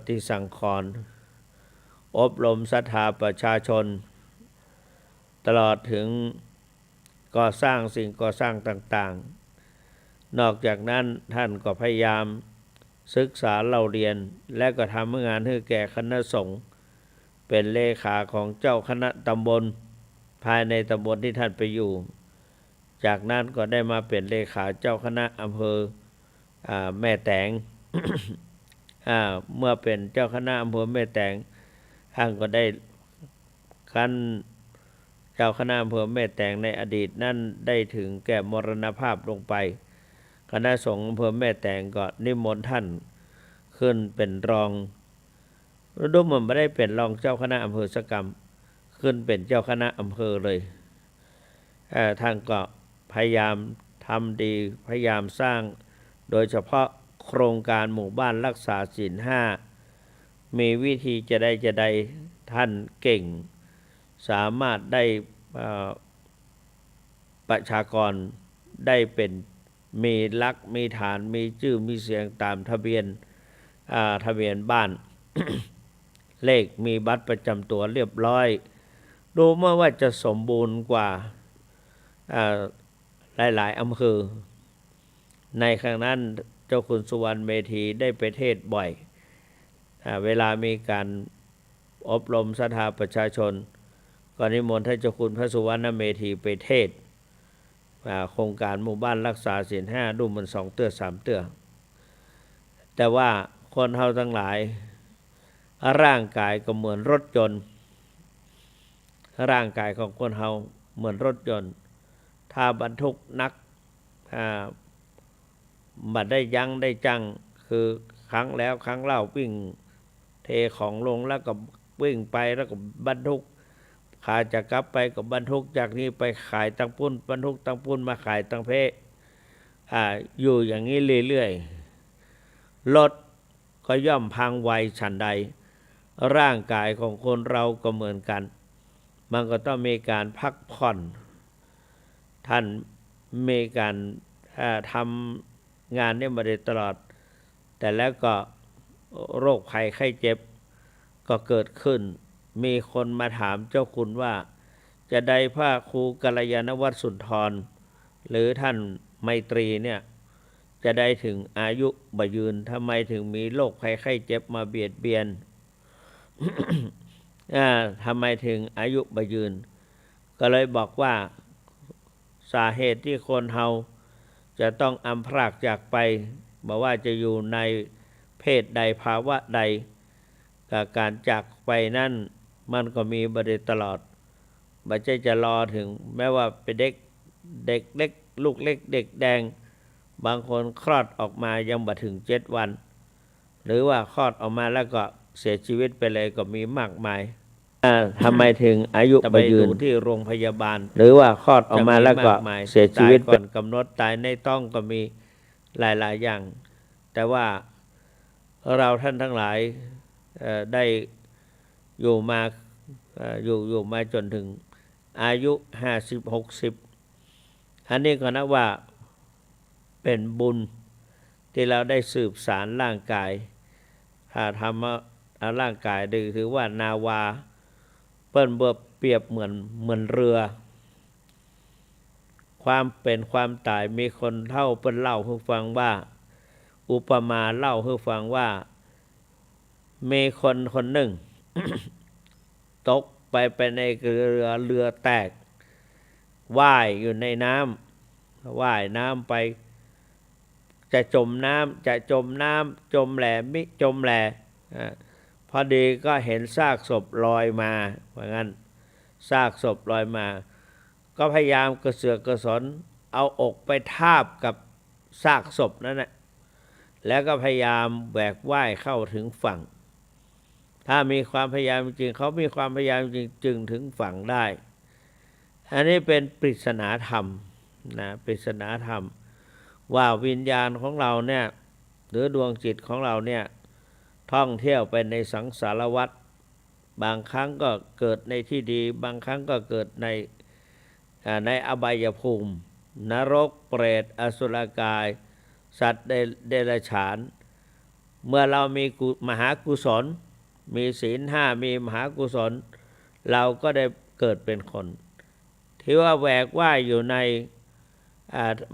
ฏิสังขรณ์อบรมศรัทธาประชาชนตลอดถึงก่อสร้างสิ่งก่อสร้างต่างๆนอกจากนั้นท่านก็พยายามศึกษาเล่าเรียนและก็ทำงานให้แก่คณะสงฆ์เป็นเลขาของเจ้าคณะตำบลภายในตำบลที่ท่านไปอยู่จากนั้นก็ได้มาเป็นเลขาเจ้าคณะอำเภอแม่แตง เมื่อเป็นเจ้าคณะอำเภอแม่แตงท่านก็ได้ขั้นเจ้าคณะอำเภอแม่แตงในอดีตนั้นได้ถึงแก่มรณภาพลงไปคณะสงฆ์อำเภอแม่แตงก็นิมนต์ท่านขึ้นเป็นรองดูเหมือนไม่ได้เป็นรองเจ้าคณะอำเภอสักกรรมขึ้นเป็นเจ้าคณะอำเภอเลยท่านก็พยายามทำดีพยายามสร้างโดยเฉพาะโครงการหมู่บ้านรักษาศีล5มีวิธีจะได้ท่านเก่งสามารถได้ประชากรได้เป็นมีลักษณ์มีฐานมีชื่อมีเสียงตามทะเบียนบ้าน เลขมีบัตรประจำตัวเรียบร้อยดูเมื่อว่าจะสมบูรณ์กว่าหลายอำเภอในครั้งนั้นเจ้าคุณสุวรรณเมธีได้ไปเทศบ่อยเวลามีการอบรมศรัทธาประชาชนก็นิมนต์ท่านเจ้าคุณพระสุวรรณเมธีไปเทศโครงการหมู่บ้านรักษาศีล5ดูมัน2 เตื้อ 3 เตื้อแต่ว่าคนเฮาทั้งหลายร่างกายก็เหมือนรถยนต์ร่างกายของคนเฮาเหมือนรถยนต์ถ้าบรรทุกนักบัดได้ยั้งได้จังคือครั้งแล้วครั้งเล่าวิ่งเทของลงแล้วก็วิ่งไปแล้วก็บรรทุกขาจะกลับไปก็บรรทุกจากนี้ไปขายตังปุ้นบรรทุกตังปุ้นมาขายตังเพอยู่อย่างนี้เรื่อยๆรถก็ย่อมพังไวฉันใดร่างกายของคนเราก็เหมือนกันมันก็ต้องมีการพักผ่อนท่านมีการทำงานนี้มาโดยตลอดแต่แล้วก็โรคภัยไข้เจ็บก็เกิดขึ้นมีคนมาถามเจ้าคุณว่าจะได้พระครูกัลยาณวัฒน์สุนทรหรือท่านไมตรีเนี่ยจะได้ถึงอายุบ่ยืนทำไมถึงมีโรคภัยไข้เจ็บมาเบียดเบียน ทำไมถึงอายุบ่ยืนก็เลยบอกว่าสาเหตุที่คนเฮาจะต้องอำพรากจากไปบอกว่าจะอยู่ในเพศใดภาวะใดการจากไปนั่นมันก็มีบริตลอดบัจจะรอถึงแม้ว่าเป็นเด็กเล็กลูกเล็กเด็กแดงบางคนคลอดออกมายังบ่ถึง7 วันหรือว่าคลอดออกมาแล้วก็เสียชีวิตไปเลยก็มีมากมายทำไมถึงอายุบ่ยืนที่โรงพยาบาลหรือว่าคลอดออกมาแล้วก็เสียชีวิตก่อนกำหนดตายในต้องก็มีหลายอย่างแต่ว่าเราท่านทั้งหลายได้อยู่มาจนถึงอายุ50-60อันนี้ก็นับว่าเป็นบุญที่เราได้สืบสารร่างกายถ้าทำร่างกายถือว่านาวาเปิ้นเปรียบเหมือนเรือความเป็นความตายมีคนเท่าเปิ้นเล่าให้ฟังว่าอุปมาเล่าให้ฟังว่ามีคนหนึ่ง ตกไปในเรือแตกว่ายอยู่ในน้ำว่ายน้ำไปจะจมน้ำจมแหล่มิจมแหล่พอดีก็เห็นซากศพลอยมาว่างั้นซากศพลอยมาก็พยายามกระเสือกกระสนเอาอกไปทาบกับซากศพนั่นแหละแล้วก็พยายามแหวกว่ายเข้าถึงฝั่งถ้ามีความพยายามจริงเขามีความพยายามจริงจึงถึงฝั่งได้อันนี้เป็นปริศนาธรรมนะปริศนาธรรมว่าวิญญาณของเราเนี่ยหรือดวงจิตของเราเนี่ยท่องเที่ยวไปในสังสารวัฏบางครั้งก็เกิดในที่ดีบางครั้งก็เกิดในอบายภูมินรกเปรตอสุรกายสัตว์เดรัจฉาน เมื่อเรามีมหากุศลมีศีลห้ามีมหากุศลเราก็ได้เกิดเป็นคนที่ว่าแหวกว่ายอยู่ใน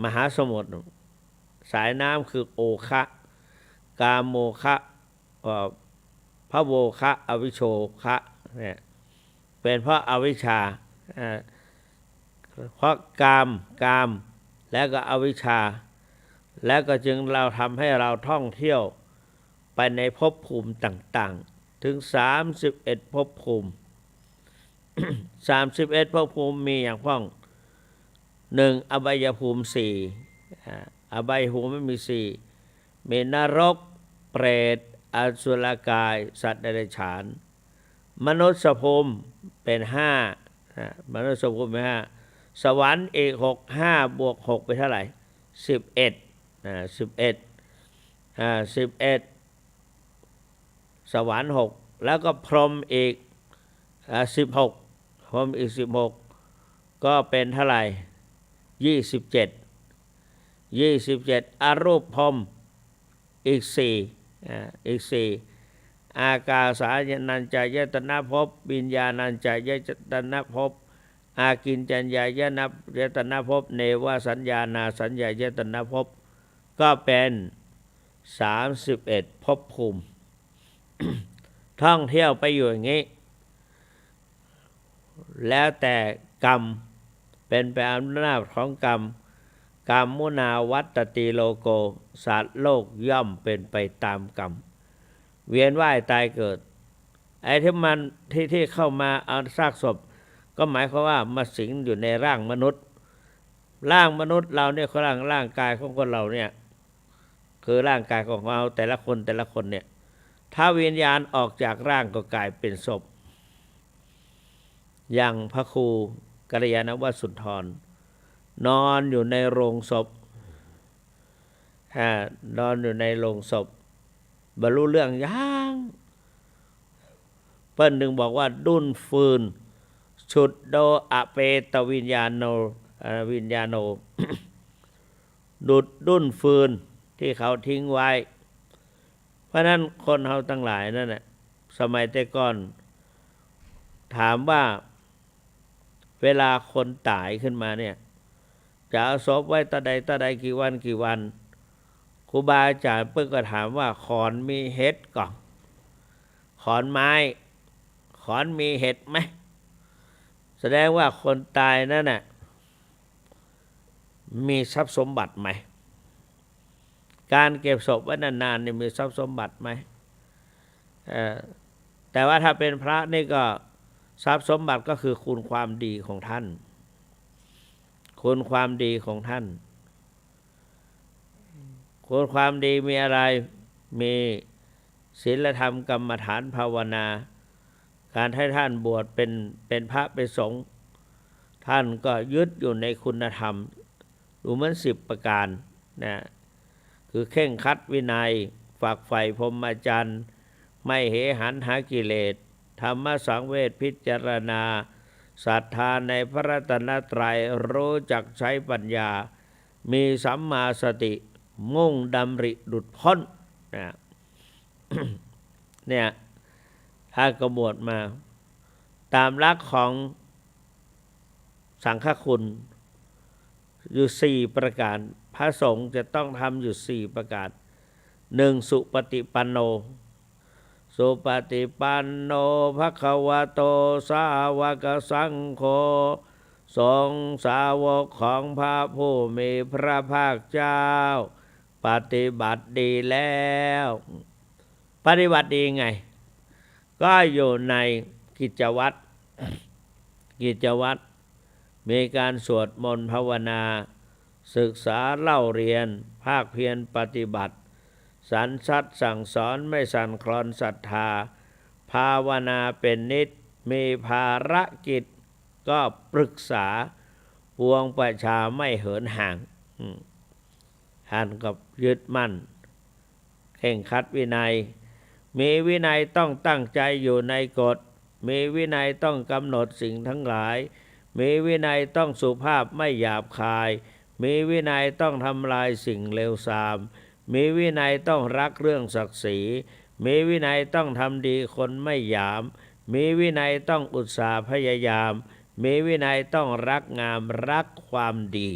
มหาสมุทรสายน้ำคือโอคะกามโมคะพระโวคะอวิโชคะเนี่ยเป็นเพราะอวิชชาเพราะกามแล้วก็อวิชชาแล้วก็จึงเราทำให้เราท่องเที่ยวไปในภพภูมิต่างๆถึง31ภพภูมิ 31ภพภูมิมีอย่างพ้อง1อบายภูมิ4อบายภูมิไม่มี4มีนรกเปรตอสุรกายสัตว์เดรัจฉานมนุษย์ภูมิเป็น5มนุษย์ภูมิเป็น5สวรรค์อีก6 5บวก6เป็นเท่าไหร่11สวรรค์6แล้วก็พรหมอีก16พรหมอีก16ก็เป็นเท่าไหร่27อรูปพรหมอีก4อากาสายนัญจายตนะภพวิญญาณัญจายตนะภพอากินจัญญายตนะภพเนวสัญญานาสัญญายตนะภพก็เป็น31ภพภูมิ ท่องเที่ยวไปอยู่อย่างนี้แล้วแต่กรรมเป็นไปอำนาจของกรรมกรรมมุนาวัตติโลโกสัตว์โลกย่อมเป็นไปตามกรรมเวียนว่ายตายเกิดไอ้ที่มันที่เข้ามาเอาซากศพก็หมายความว่ามาสิงอยู่ในร่างมนุษย์ร่างมนุษย์เราเนี่ยร่างกายของคนเราเนี่ยคือร่างกายของเราแต่ละคนเนี่ยถ้าวิญญาณออกจากร่างก็กลายเป็นศพอย่างพระครูกัลยาณวัฒน์สุนทรนอนอยู่ในโรงศพนอนอยู่ในโรงศพบรรลุเรื่องยังเปิ้ลหนึ่งบอกว่าดุ้นฟืนฉุดโดอเปตวิญญาโน ดุดดุ้นฟืนที่เขาทิ้งไว้เพราะนั้นคนเขาทั้งหลายนั่นแหละสมัยแต่ก่อนถามว่าเวลาคนตายขึ้นมาเนี่ยจะเอาศพไว้ตะใดกี่วันครูบาอาจารย์เพิ่งก็ถามว่าขอนมีเห็ดก่อนขอนไม้ขอนมีเห็ดไหมแสดงว่าคนตายนั่นน่ะมีทรัพย์สมบัติไหมการเก็บศพไว้นานๆนี่มีทรัพย์สมบัติไหมแต่ว่าถ้าเป็นพระนี่ก็ทรัพย์สมบัติก็คือคุณความดีของท่านคุณความดีของท่านคุณความดีมีอะไรมีศีลธรรมกรรมฐานภาวนาการให้ท่านบวชเป็นพระเป็นสงฆ์ท่านก็ยึดอยู่ในคุณธรรมดูเหมือน10ประการนะคือเข่งคัดวินัยฝักใฝ่พรหมจรรย์ไม่เหหันหากิเลสธรรมสังเวชพิจารณาศรัทธาในพระรัตนตรัยรู้จักใช้ปัญญามีสัมมาสติมุ่งดำริหลุดพ้นนะ เนี่ยถ้ากบฏมาตามหลักของสังฆคุณอยู่4ประการพระสงฆ์จะต้องทำอยู่4ประการ1สุปฏิปันโนภควโตสาวกสังโฆสงฆ์สาวกของพระผู้มีพระภาคเจ้าปฏิบัติดีแล้วปฏิบัติดีไงก็อยู่ในกิจวัตรมีการสวดมนต์ภาวนาศึกษาเล่าเรียนภาคเพียรปฏิบัติสรรสัตย์สั่งสอนไม่สั่นคลอนศรัทธาภาวนาเป็นนิจมีภารกิจก็ปรึกษาปวงประชาไม่เหินห่างท่านก็ยึดมั่นเคร่งครัดวินัยมีวินัยต้องตั้งใจอยู่ในกฎมีวินัยต้องกำหนดสิ่งทั้งหลายมีวินัยต้องสุภาพไม่หยาบคายมีวินัยต้องทำลายสิ่งเลวทราม มีวินัยต้องรักเรื่องศักดิ์ศรีมีวินัยต้องทำดีคนไม่หยามมีวินัยต้องอุตสาห์พยายามมีวินัยต้องรักงามรักความดี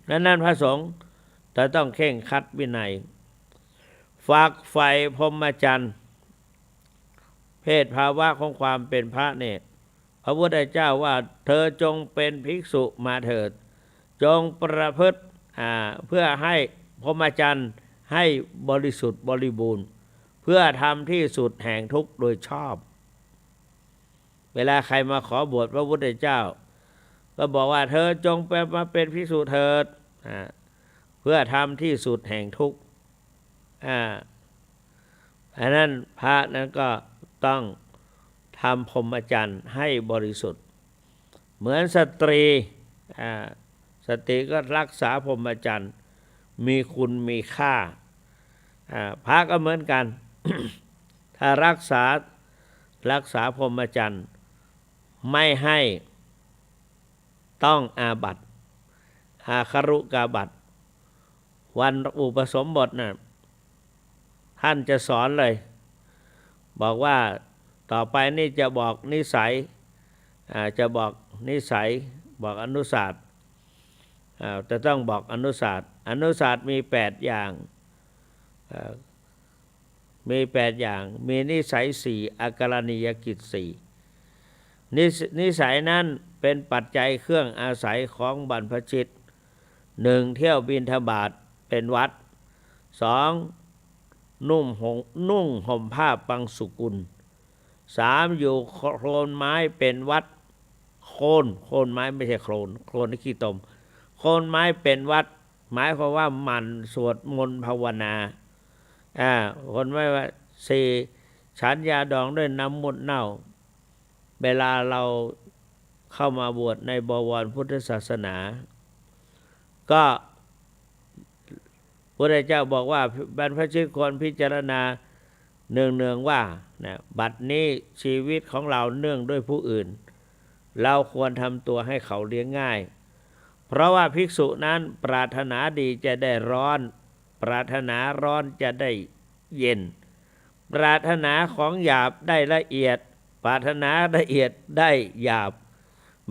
นั้นพระสงฆ์จะต้องเคร่งครัดวินัยฝากไฟพรหมจรรย์เพศภาวะของความเป็นพระเนี่ยพระพุทธเจ้าว่าเธอจงเป็นภิกษุมาเถิดจงประพฤติเพื่อให้พรหมจรรย์ให้บริสุทธิ์บริบูรณ์เพื่อทำที่สุดแห่งทุกข์โดยชอบเวลาใครมาขอบวชพระพุทธเจ้าก็บอกว่าเธอจงมาเป็นภิกษุเถิดเพื่อทำที่สุดแห่งทุกข์อันนั้นพระนั้นก็ต้องทำพรหมจรรย์ให้บริสุทธิ์เหมือนสตรีสตรีก็รักษาพรหมจรรย์มีคุณมีค่าพระก็เหมือนกัน ถ้ารักษาพรหมจรรย์ไม่ให้ต้องอาบัติอาครุกาบัติวันอุปสมบทน่ะท่านจะสอนเลยบอกว่าต่อไปนี่จะบอกนิสัยจะบอกนิสัยบอกอนุศาสตร์จะต้องบอกอนุศาสตร์มี8อย่างมีนิสัย4อาการณียกิจ4นิสัยนั้นเป็นปัจจัยเครื่องอาศัยของบรรพชิต 1. เที่ยวบิณฑบาตเป็นวัด 2. นุ่งห่มผ้าปังสุกุล 3. อยู่โคลนไม้เป็นวัดโคนไม้ไม่ใช่โคลนนี่ขี้ตมโคนไม้เป็นวัดหมายความว่าหมั่นสวดมนต์ภาวนาคนไม่ว่า4ฉันยาดองด้วยน้ำมนต์เน่าเวลาเราเข้ามาบวชในบวรพุทธศาสนาก็พระเจ้าบอกว่าบรรพชิตควรพิจารณาเนืองว่าบัดนี้ชีวิตของเราเนื่องด้วยผู้อื่นเราควรทำตัวให้เขาเลี้ยงง่ายเพราะว่าภิกษุนั้นปรารถนาดีจะได้ร้อนปรารถนาร้อนจะได้เย็นปรารถนาของหยาบได้ละเอียดปรารถนาละเอียดได้หยาบ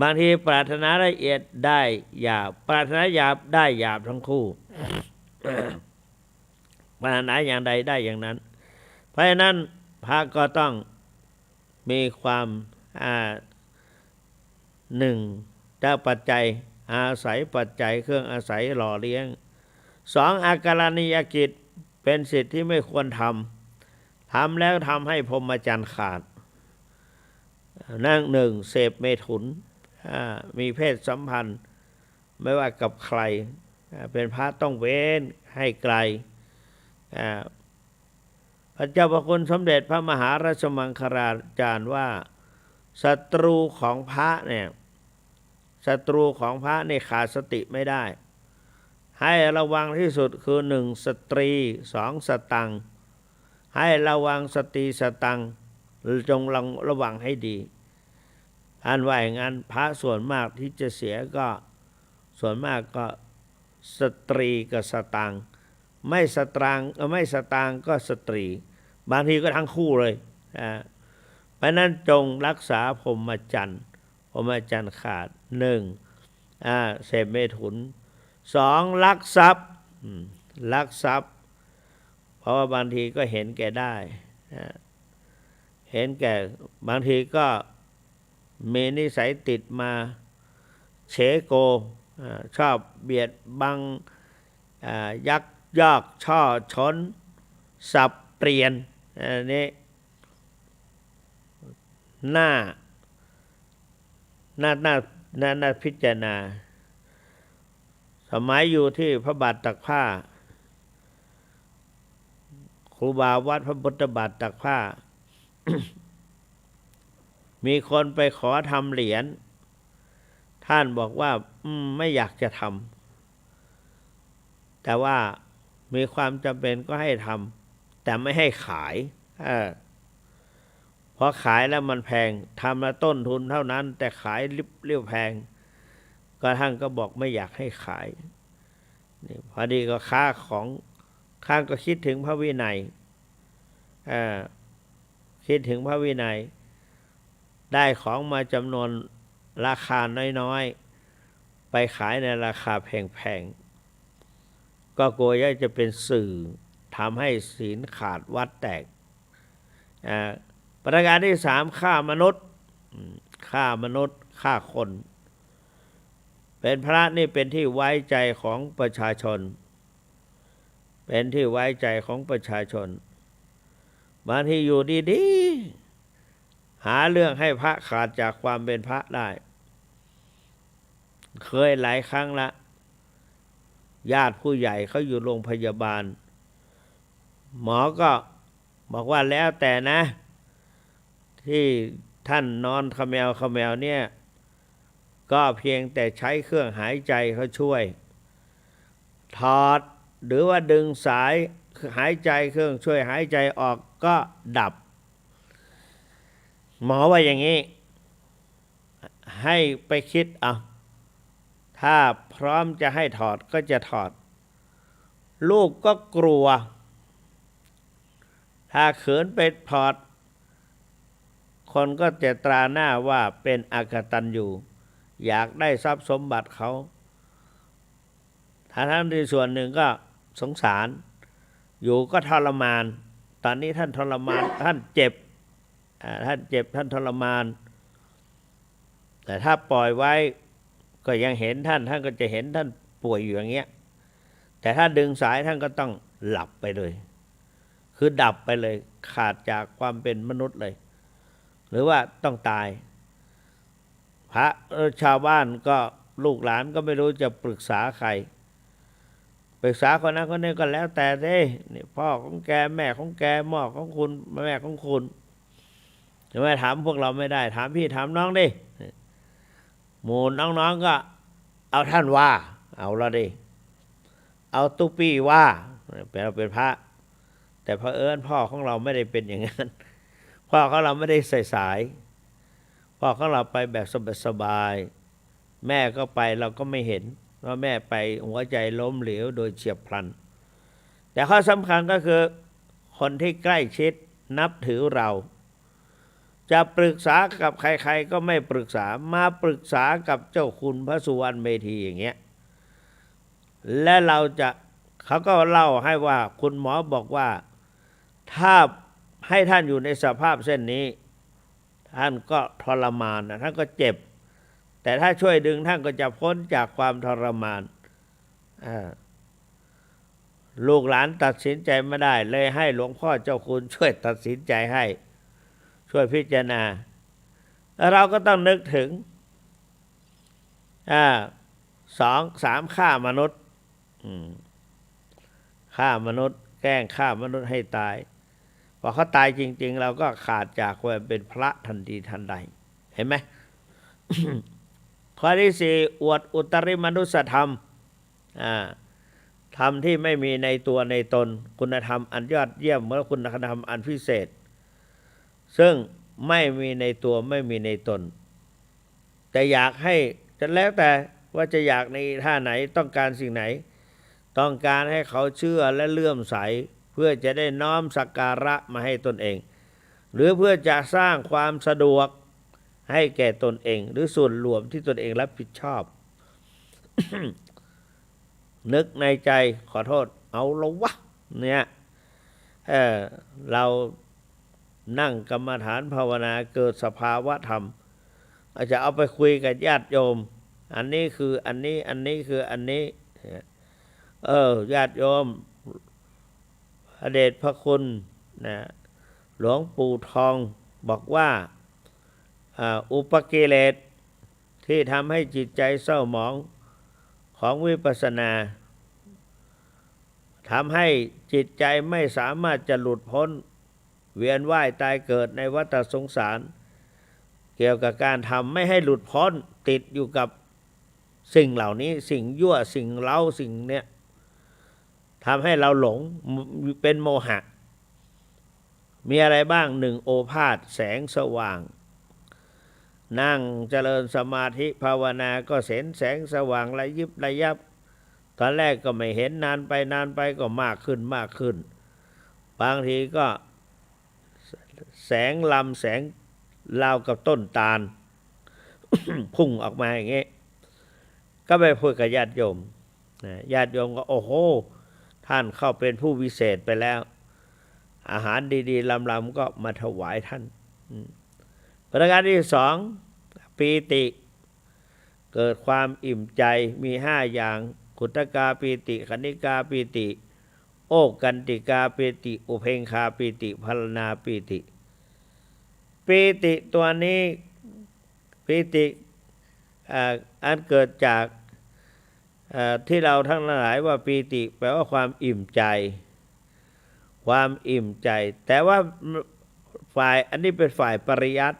บางทีปรารถนาละเอียดได้หยาบปรารถนาหยาบได้หยาบทั้งคู่ ปรารถนาอย่างใดได้อย่างนั้นเพราะฉะนั้นพระก็ต้องมีความหนึ่งได้ปัจจัยอาศัยปัจจัยเครื่องอาศัยหล่อเลี้ยง 2. อาการณียกิจเป็นสิทธิที่ไม่ควรทำแล้วทำให้พรหมจรรย์ขาดนั่ง 1. เสพเมถุนมีเพศสัมพันธ์ไม่ว่ากับใครเป็นพระต้องเว้นให้ไกลพระเจ้าพระคุณสมเด็จพระมหาราชมังคลาจารย์ว่าศัตรูของพระเนี่ยขาดสติไม่ได้ให้ระวังที่สุดคือ 1. สตรี 2. สตังค์ให้ระวังสตรีสตังค์จงระวังให้ดีอันว่าอย่างนั้นพระส่วนมากที่จะเสียก็ส่วนมากก็สตรีกับสตังค์ไม่สตางค์ก็สตรีบางทีก็ทั้งคู่เลยเพราะนั้นจงรักษาพรหมจรรย์ขาด 1. เสพเมถุน 2. ลักทรัพย์เพราะว่าบางทีก็เห็นแก่ได้บางทีก็มีนิสัยติดมาเฉโกชอบเบียดบังยักยอกช่อชนสับเปลี่ยนนี่น่าพิจารณาสมัยอยู่ที่พระบาทตักผ้าครูบาวัดพระพุทธบาทตักผ้า มีคนไปขอทำเหรียญท่านบอกว่าไม่อยากจะทำแต่ว่ามีความจำเป็นก็ให้ทำแต่ไม่ให้ขายเพราะขายแล้วมันแพงทำแล้วต้นทุนเท่านั้นแต่ขายเรียวแพงก็ท่านก็บอกไม่อยากให้ขาย นี่พอดีก็ค้าของข้างก็คิดถึงพระวินัยคิดถึงพระวินัยได้ของมาจำนวนราคาน้อยๆไปขายในราคาแพงๆก็กลัวว่าจะเป็นสื่อทำให้ศีลขาดวัดแตกประการที่3ฆ่ามนุษย์ฆ่าคนเป็นพระนี่เป็นที่ไว้ใจของประชาชนเป็นที่ไว้ใจของประชาชนบางทีอยู่ดีๆหาเรื่องให้พระขาดจากความเป็นพระได้เคยหลายครั้งละญาติผู้ใหญ่เขาอยู่โรงพยาบาลหมอก็บอกว่าแล้วแต่นะที่ท่านนอนเขมวเนี่ยก็เพียงแต่ใช้เครื่องหายใจเขาช่วยถอดหรือว่าดึงสายหายใจเครื่องช่วยหายใจออกก็ดับหมอว่าอย่างนี้ให้ไปคิดเอาถ้าพร้อมจะให้ถอดก็จะถอดลูกก็กลัวถ้าเขินไปถอดคนก็จะตราหน้าว่าเป็นอกตัญญูอยากได้ทรัพย์สมบัติเขาทั้งที่ส่วนหนึ่งก็สงสารอยู่ก็ทรมานตอนนี้ท่านทรมานท่านเจ็บท่านทรมานแต่ถ้าปล่อยไว้ก็ยังเห็นท่านก็จะเห็นท่านป่วยอยู่อย่างเงี้ยแต่ถ้าดึงสายท่านก็ต้องหลับไปเลยคือดับไปเลยขาดจากความเป็นมนุษย์เลยหรือว่าต้องตายพระชาวบ้านก็ลูกหลานก็ไม่รู้จะปรึกษาใครปรึกษาคนนั้นคนนี้ก็แล้วแต่เด้นี่พ่อของแกแม่ของแกพ่อของคุณแม่ของคุณจะไม่ถามพวกเราไม่ได้ถามพี่ถามน้องดิหมู่น้องๆก็เอาท่านว่าเอาละดิเอาตุ๊ปี้ว่าเป็นพระแต่เผอิญพ่อของเราไม่ได้เป็นอย่างนั้นพ่อของเราไม่ได้ใส่สายพ่อของเราไปแบบสบายๆแม่ก็ไปเราก็ไม่เห็นว่าแม่ไปหัวใจล้มเหลวโดยเฉียบพลันแต่ข้อสำคัญก็คือคนที่ใกล้ชิดนับถือเราจะปรึกษากับใครๆก็ไม่ปรึกษามาปรึกษากับเจ้าคุณพระสุวรรณเมธีอย่างเงี้ยและเขาก็เล่าให้ว่าคุณหมอบอกว่าถ้าให้ท่านอยู่ในสภาพเช่นนี้ท่านก็ทรมานท่านก็เจ็บแต่ถ้าช่วยดึงท่านก็จะพ้นจากความทรมานลูกหลานตัดสินใจไม่ได้เลยให้หลวงพ่อเจ้าคุณช่วยตัดสินใจให้ช่วยพิจารณาแล้วเราก็ต้องนึกถึง3ฆ่ามนุษย์ฆ่ามนุษย์แกล้งฆ่ามนุษย์ให้ตายพอเขาตายจริงๆเราก็ขาดจากความเป็นพระทันทีทันใดเห็นไหม ข้อที่4อวดอุตริมนุสธรรมธรรมที่ไม่มีในตัวในตนคุณธรรมอันยอดเยี่ยมเมื่อคุณธรรมอันพิเศษซึ่งไม่มีในตัวไม่มีในตนแต่อยากให้จะแล้วแต่ว่าจะอยากในท่าไหนต้องการสิ่งไหนต้องการให้เขาเชื่อและเลื่อมใสเพื่อจะได้น้อมสักการะมาให้ตนเองหรือเพื่อจะสร้างความสะดวกให้แก่ตนเองหรือส่วนรวมที่ตนเองรับผิดชอบ นึกในใจขอโทษเอาละวะเนี่ยเรานั่งกรรมฐานภาวนาเกิดสภาวะธรรมอาจจะเอาไปคุยกับญาติโยมอันนี้คืออันนี้อันนี้คืออันนี้ญาติโยมพระเดชพระคุณนะหลวงปู่ทองบอกว่าอุปกิเลสที่ทำให้จิตใจเศร้าหมองของวิปัสสนาทำให้จิตใจไม่สามารถจะหลุดพ้นเวียนว่ายตายเกิดในวัฏสงสารเกี่ยวกับการทำไม่ให้หลุดพ้นติดอยู่กับสิ่งเหล่านี้สิ่งยั่วสิ่งเร้าสิ่งเนี้ยทำให้เราหลงเป็นโมหะมีอะไรบ้าง1โอภาสแสงสว่างนั่งเจริญสมาธิภาวนาก็เห็นแสงสว่างระยิบระยับ ตอนแรกก็ไม่เห็นนานไปก็มากขึ้นบางทีก็แสงราวกับต้นตาล พุ่งออกมาอย่างเงี้ยก็ไปพูดกับญาติโยมญาติโยมก็โอ้โหท่านเข้าเป็นผู้วิเศษไปแล้วอาหารดีๆลำๆก็มาถวายท่านประการที่สองปีติเกิดความอิ่มใจมี5อย่างขุตกาปีติคณิกาปีติโอกันติกาปีติอุเพงคาปีติพรณนาปีติปีติตัวนี้ปีติอันเกิดจากที่เราทั้งหลายว่าปีติแปลว่าความอิ่มใจแต่ว่าฝ่ายอันนี้เป็นฝ่ายปริยัติ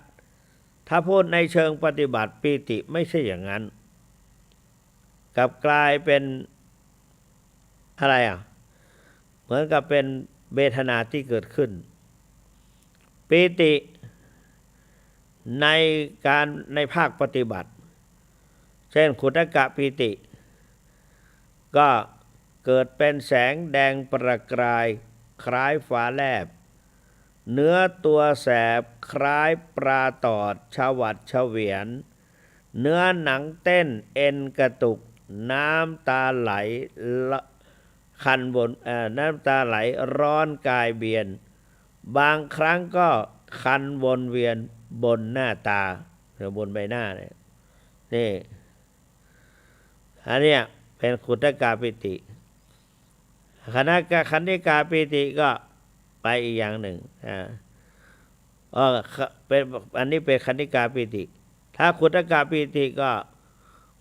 ถ้าพูดในเชิงปฏิบัติปีติไม่ใช่อย่างนั้นกลับกลายเป็นอะไรเหมือนกับเป็นเวทนาที่เกิดขึ้นปีติในภาคปฏิบัติเช่นขุทกะปีติก็เกิดเป็นแสงแดงประกายคล้ายฟ้าแลบเนื้อตัวแสบคล้ายปลาตอดชวัดเฉวียนเนื้อหนังเต้นเอ็นกระตุกน้ำตาไหลคันบนน้ำตาไหลร้อนกายเบียนบางครั้งก็คันวนเวียนบนหน้าตาหรือบนใบหน้าเนี่ยนี่อันเนี้ยเป็นขุทกาปิติคันธิกาปิติก็ไปอีกอย่างหนึ่งเป็นอันนี้เป็นคันธิกาปิติถ้าขุทกาปิติก็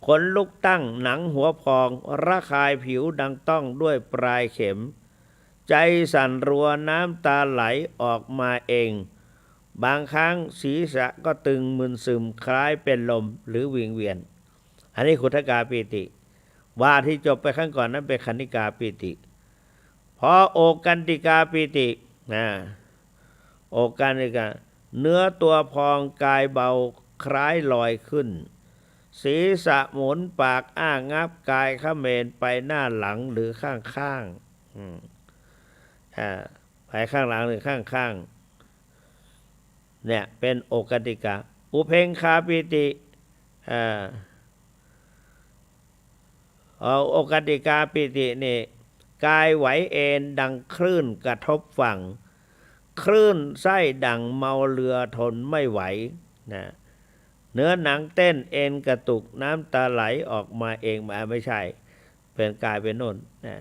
ขนลุกตั้งหนังหัวพองระคายผิวดังต้องด้วยปลายเข็มใจสั่นรัวน้ำตาไหลออกมาเองบางครั้งศีรษะก็ตึงมึนซึมคล้ายเป็นลมหรือวิงเวียนอันนี้ขุทกาปิติว่าที่จบไปข้างก่อนนั้นเป็นคันธิกาปิติพอโอกันติกาปิติโอกันติกาเนื้อตัวพองกายเบาคล้ายลอยขึ้นศีรษะหมุนปากงับกายเขมรไปหน้าหลังหรือข้างไปข้างหลังหรือข้างเนี่ยเป็นโอกันติกาอุเพงคาปิติโอกันติกาปิตินี่กายไหวเอ็นดังคลื่นกระทบฝั่งคลื่นไส้ดังเมาเรือทนไม่ไหวนะเนื้อหนังเต้นเอ็นกระตุกน้ำตาไหลออกมาเองมาไม่ใช่เป็นกายเป็นโน่นนะ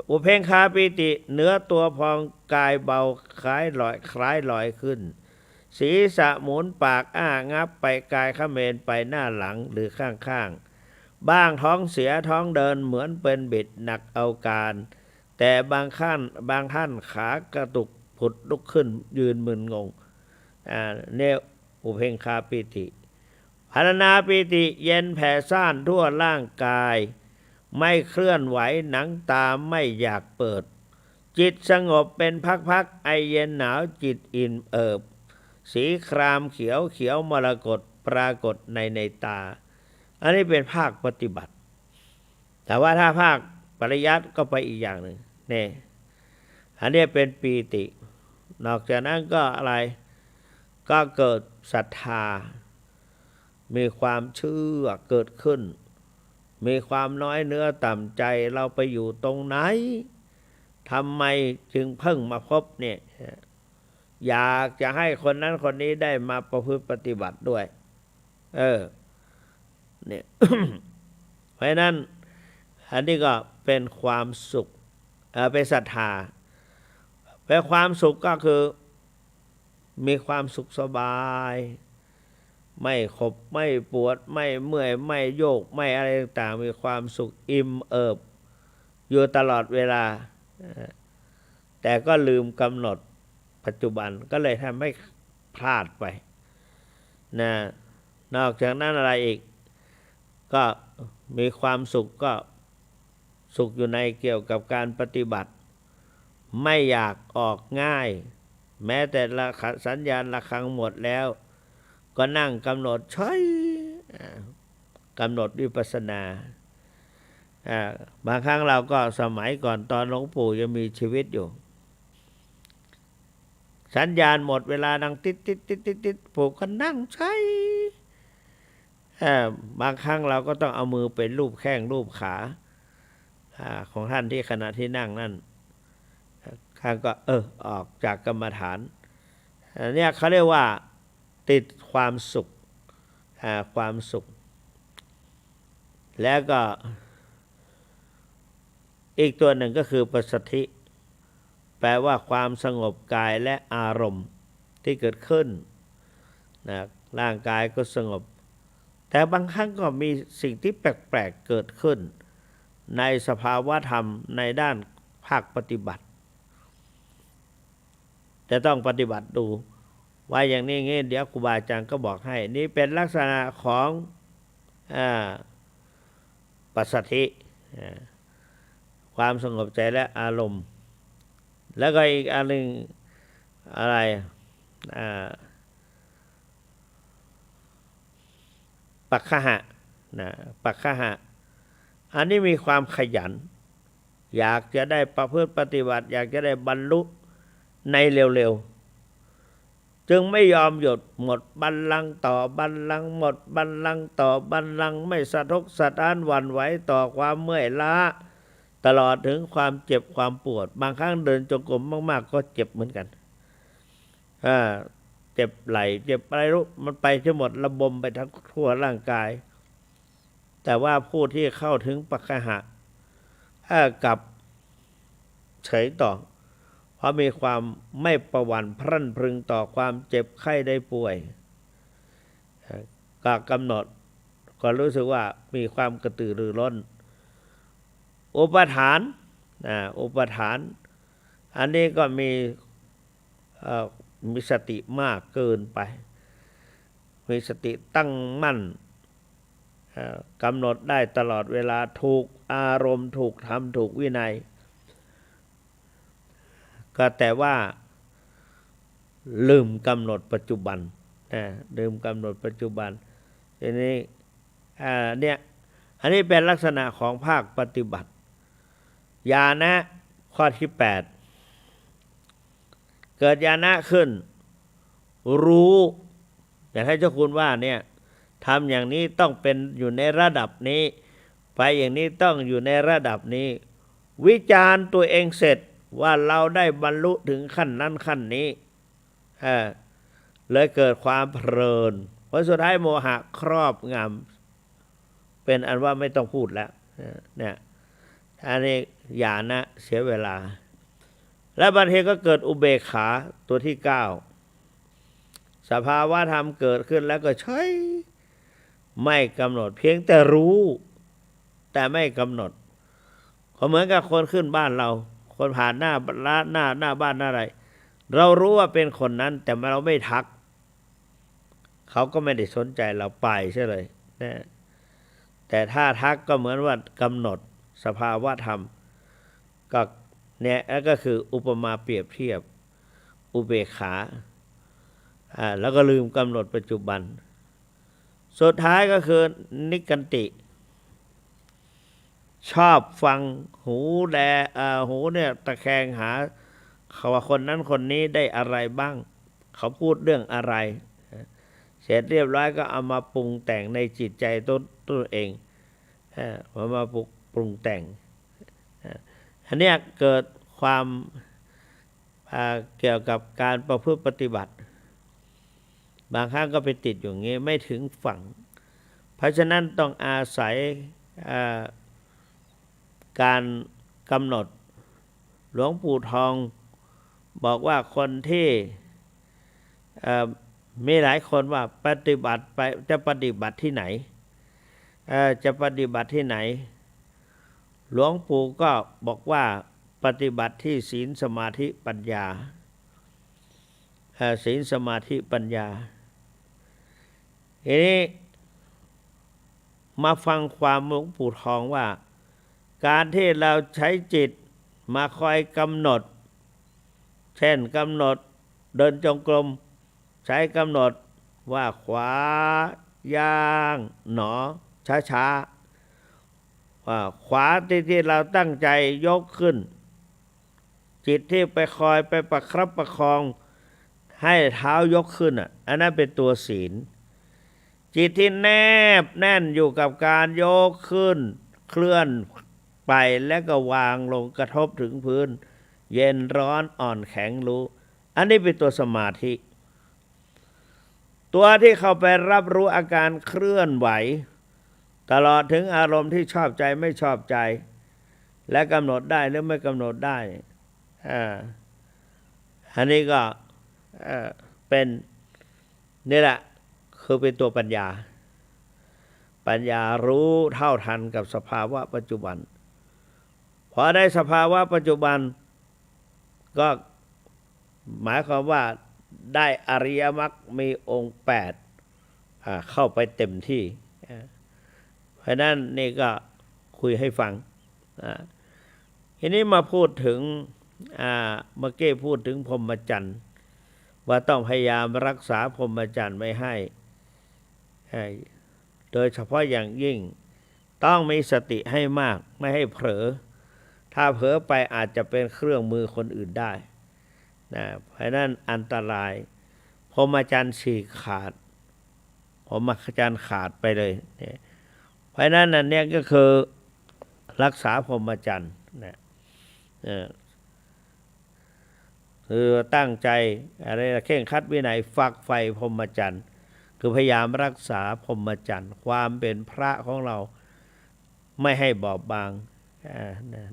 อุเพงคาปิติเนื้อตัวพองกายเบาคล้ายลอยขึ้นศีรษะหมุนปากงับไปกายเขมรไปหน้าหลังหรือข้างบ้างท้องเสียท้องเดินเหมือนเป็นบิดหนักเอาการแต่บางท่านขากระตุกผุดลุกขึ้นยืนมึนงงเนี่ยอุเพงคาปิติพรณนาปิติเย็นแผ่ซ่านทั่วร่างกายไม่เคลื่อนไหวหนังตาไม่อยากเปิดจิตสงบเป็นพักๆไอเย็นหนาวจิตอิ่มเอิบสีครามเขียวมรกตปรากฏในตาอันนี้เป็นภาคปฏิบัติแต่ว่าถ้าภาคปริยัติก็ไปอีกอย่างหนึ่งนี่อันนี้เป็นปีตินอกจากนั้นก็อะไรก็เกิดศรัทธามีความเชื่อเกิดขึ้นมีความน้อยเนื้อต่ำใจเราไปอยู่ตรงไหนทำไมจึงเพิ่งมาพบเนี่ยอยากจะให้คนนั้นคนนี้ได้มาประพฤติปฏิบัติด้วยเนี่ย เพราะนั้นอันนี้ก็เป็นความสุขเป็นศรัทธาเป็นความสุขก็คือมีความสุขสบายไม่ขบไม่ปวดไม่เมื่อยไม่โยกไม่อะไรต่างๆมีความสุขอิ่มเอิบอยู่ตลอดเวลาแต่ก็ลืมกำหนดปัจจุบันก็เลยทำให้พลาดไปนะนอกจากนั้นอะไรอีกก็มีความสุขก็สุขอยู่ในเกี่ยวกับการปฏิบัติไม่อยากออกง่ายแม้แต่สัญญาณระฆังหมดแล้วก็นั่งกำหนดกำหนดวิปัสสนา บางครั้งเราก็สมัยก่อนตอนหลวงปู่ยังมีชีวิตอยู่สัญญาณหมดเวลาดังติดติดติดติดติดปู่ก็นั่งใช้บางครั้งเราก็ต้องเอามือไปลูบแข้งลูบขาของท่านที่ขณะที่นั่งนั่นข้างก็ออกจากกรรมฐานเนี่ยเขาเรียกว่าติดความสุขความสุขแล้วก็อีกตัวหนึ่งก็คือปัสสัทธิแปลว่าความสงบกายและอารมณ์ที่เกิดขึ้นนะร่างกายก็สงบแต่บางครั้งก็มีสิ่งที่แปลกๆเกิดขึ้นในสภาวะธรรมในด้านภาคปฏิบัติจะต้องปฏิบัติดูว่าอย่างนี้งี้เดี๋ยวครูบาอาจารย์ก็บอกให้นี่เป็นลักษณะของปัสสัทธิความสงบใจและอารมณ์แล้วก็อีกอันหนึ่งอะไรปัคขหะปัคขหะอันนี้มีความขยันอยากจะได้ประพฤติปฏิบัติอยากจะได้บรรลุในเร็วๆจึงไม่ยอมหยุดหมดบัลลังก์ต่อบัลลังก์หมดบัลลังก์ต่อบัลลังก์ไม่สะทกสะท้านหวั่นไหวต่อความเมื่อยล้าตลอดถึงความเจ็บความปวดบางครั้งเดินจงกรมมากๆก็เจ็บเหมือนกันเจ็บไหล่เจ็บอะไรรู้มันไปทั้งหมดระบมไปทั้งทั่วร่างกายแต่ว่าผู้ที่เข้าถึงปัคขหะกับเฉยต่อเพราะมีความไม่ประหวั่นพรั่นพรึงต่อความเจ็บไข้ได้ป่วยก็กำหนดก็รู้สึกว่ามีความกระตือรือร้นอุปทานอุปทานอันนี้ก็มีสติมากเกินไปมีสติตั้งมั่นกำหนดได้ตลอดเวลาถูกอารมณ์ถูกธรรมถูกวินัยก็แต่ว่าลืมกำหนดปัจจุบันลืมกำหนดปัจจุบันทีนี้เนี่ยอันนี้เป็นลักษณะของภาคปฏิบัติญาณะข้อที่8เกิดญาณะขึ้นรู้อย่างให้เจ้าคุณว่าเนี่ยทำอย่างนี้ต้องเป็นอยู่ในระดับนี้ไปอย่างนี้ต้องอยู่ในระดับนี้วิจารณ์ตัวเองเสร็จว่าเราได้บรรลุถึงขั้นนั้นขั้นนี้เลยเกิดความเพลินเพราะสุดท้ายโมหะครอบงำเป็นอันว่าไม่ต้องพูดแล้วเนี่ยอันนี้ญาณะเสียเวลาและบางทีก็เกิดอุเบกขาตัวที่9สภาวะธรรมเกิดขึ้นแล้วก็เฉยไม่กำหนดเพียงแต่รู้แต่ไม่กำหนดก็เหมือนกับคนขึ้นบ้านเราคนผ่านหน้าบ้านหน้าอะไรเรารู้ว่าเป็นคนนั้นแต่เราไม่ทักเขาก็ไม่ได้สนใจเราไปใช่เลยนะแต่ถ้าทักก็เหมือนว่ากำหนดสภาวะธรรมก็เนี่ยก็คืออุปมาเปรียบเทียบอุเบกขาแล้วก็ลืมกำหนดปัจจุบันสุดท้ายก็คือนิกันติชอบฟังหูหูเนี่ยตะแคงหาเขาว่าคนนั้นคนนี้ได้อะไรบ้างเขาพูดเรื่องอะไรเสร็จเรียบร้อยก็เอามาปรุงแต่งในจิตใจตัวเองมาปรุงแต่งอันนี้เกิดความเกี่ยวกับการประพฤติปฏิบัติบางครั้งก็ไปติดอย่างนี้ไม่ถึงฝั่งเพราะฉะนั้นต้องอาศัยการกำหนดหลวงปู่ทองบอกว่าคนที่มีหลายคนว่าปฏิบัติไปจะปฏิบัติที่ไหนจะปฏิบัติที่ไหนหลวงปู่ก็บอกว่าปฏิบัติที่ศีลสมาธิปัญญาศีลสมาธิปัญญาทีนี้มาฟังความหลวงปู่ทองว่าการที่เราใช้จิตมาคอยกำหนดเช่นกำหนดเดินจงกรมใช้กำหนดว่าขวาย่างหนอช้า ว่าขวาที่เราตั้งใจยกขึ้นจิตที่ไปคอยไปประครับประคองให้เท้ายกขึ้นอันนั้นเป็นตัวศีลจิตที่แนบแน่นอยู่กับการยกขึ้นเคลื่อนไปแล้วก็วางลงกระทบถึงพื้นเย็นร้อนอ่อนแข็งรู้อันนี้เป็นตัวสมาธิตัวที่เข้าไปรับรู้อาการเคลื่อนไหวตลอดถึงอารมณ์ที่ชอบใจไม่ชอบใจและกำหนดได้หรือไม่กำหนดได้อันนี้ก็เป็นนี่แหละคือเป็นตัวปัญญารู้เท่าทันกับสภาวะปัจจุบันพอได้สภาวะปัจจุบันก็หมายความว่าได้อริยมรรคมีองค์8เข้าไปเต็มที่เพราะนั้นนี่ก็คุยให้ฟังทีนี้มาพูดถึงเมื่อกี้พูดถึงพรหมจรรย์ว่าต้องพยายามรักษาพรหมจรรย์ไม่ให้โดยเฉพาะอย่างยิ่งต้องมีสติให้มากไม่ให้เผลอถ้าเผลอไปอาจจะเป็นเครื่องมือคนอื่นได้นะเพราะนั้นอันตรายพรหมจรรย์ฉีกขาดพรหมจรรย์ขาดไปเลยเพราะนั้นอันนี้ก็คือรักษาพรหมจรรย์นะคือตั้งใจอะไรเคร่งครัดวินัยฝักใฝ่พรหมจรรย์คือพยายามรักษาพรหมจรรย์ความเป็นพระของเราไม่ให้บอบบาง